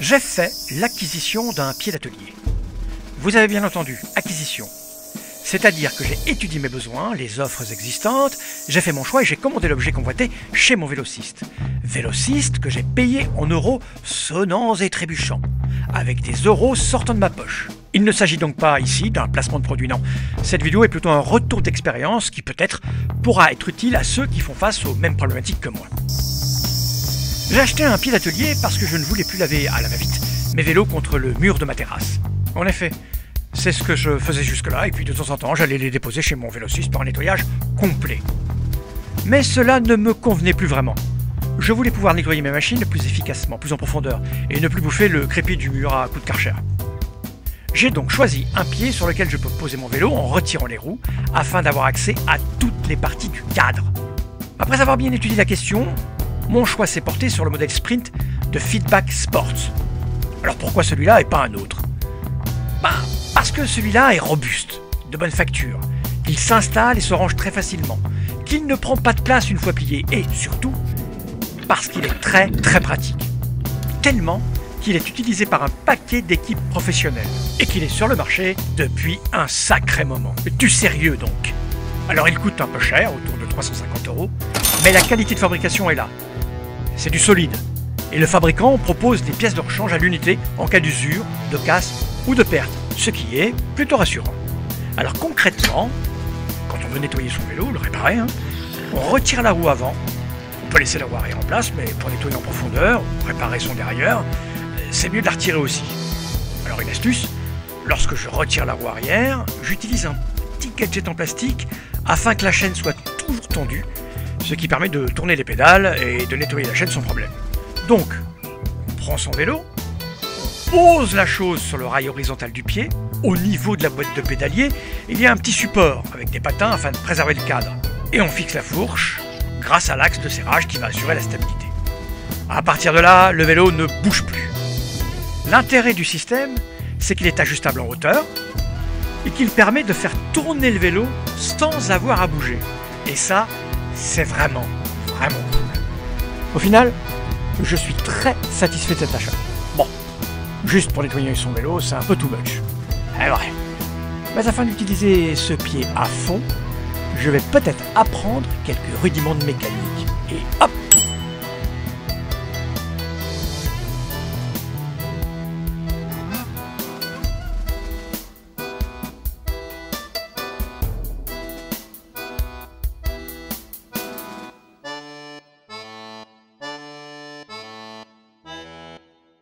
J'ai fait l'acquisition d'un pied d'atelier. Vous avez bien entendu, acquisition. C'est-à-dire que j'ai étudié mes besoins, les offres existantes, j'ai fait mon choix et j'ai commandé l'objet convoité chez mon vélociste. Vélociste que j'ai payé en euros sonnants et trébuchants, avec des euros sortant de ma poche. Il ne s'agit donc pas ici d'un placement de produit, non. Cette vidéo est plutôt un retour d'expérience qui peut-être pourra être utile à ceux qui font face aux mêmes problématiques que moi. J'ai acheté un pied d'atelier parce que je ne voulais plus laver à la va-vite mes vélos contre le mur de ma terrasse. En effet, c'est ce que je faisais jusque-là, et puis de temps en temps, j'allais les déposer chez mon vélociste pour un nettoyage complet. Mais cela ne me convenait plus vraiment. Je voulais pouvoir nettoyer mes machines plus efficacement, plus en profondeur, et ne plus bouffer le crépi du mur à coups de Karcher. J'ai donc choisi un pied sur lequel je peux poser mon vélo en retirant les roues, afin d'avoir accès à toutes les parties du cadre. Après avoir bien étudié la question, mon choix s'est porté sur le modèle Sprint de Feedback Sports. Alors pourquoi celui-là et pas un autre ? Parce que celui-là est robuste, de bonne facture, qu'il s'installe et se range très facilement, qu'il ne prend pas de place une fois plié, et surtout, parce qu'il est très pratique. Tellement qu'il est utilisé par un paquet d'équipes professionnelles, et qu'il est sur le marché depuis un sacré moment. Du sérieux donc. Alors il coûte un peu cher, autour de 350 €, mais la qualité de fabrication est là. C'est du solide, et le fabricant propose des pièces de rechange à l'unité en cas d'usure, de casse ou de perte, ce qui est plutôt rassurant. Alors concrètement, quand on veut nettoyer son vélo, le réparer, on retire la roue avant, on peut laisser la roue arrière en place, mais pour nettoyer en profondeur, réparer son dérailleur, c'est mieux de la retirer aussi. Alors une astuce, lorsque je retire la roue arrière, j'utilise un petit gadget en plastique afin que la chaîne soit toujours tendue, ce qui permet de tourner les pédales et de nettoyer la chaîne sans problème. Donc, on prend son vélo, on pose la chose sur le rail horizontal du pied, au niveau de la boîte de pédalier, il y a un petit support avec des patins afin de préserver le cadre. Et on fixe la fourche grâce à l'axe de serrage qui va assurer la stabilité. À partir de là, le vélo ne bouge plus. L'intérêt du système, c'est qu'il est ajustable en hauteur et qu'il permet de faire tourner le vélo sans avoir à bouger. Et ça, c'est vraiment cool. Au final, je suis très satisfait de cet achat. Bon, juste pour nettoyer son vélo, c'est un peu too much. C'est vrai. Mais afin d'utiliser ce pied à fond, je vais peut-être apprendre quelques rudiments de mécanique. Et hop,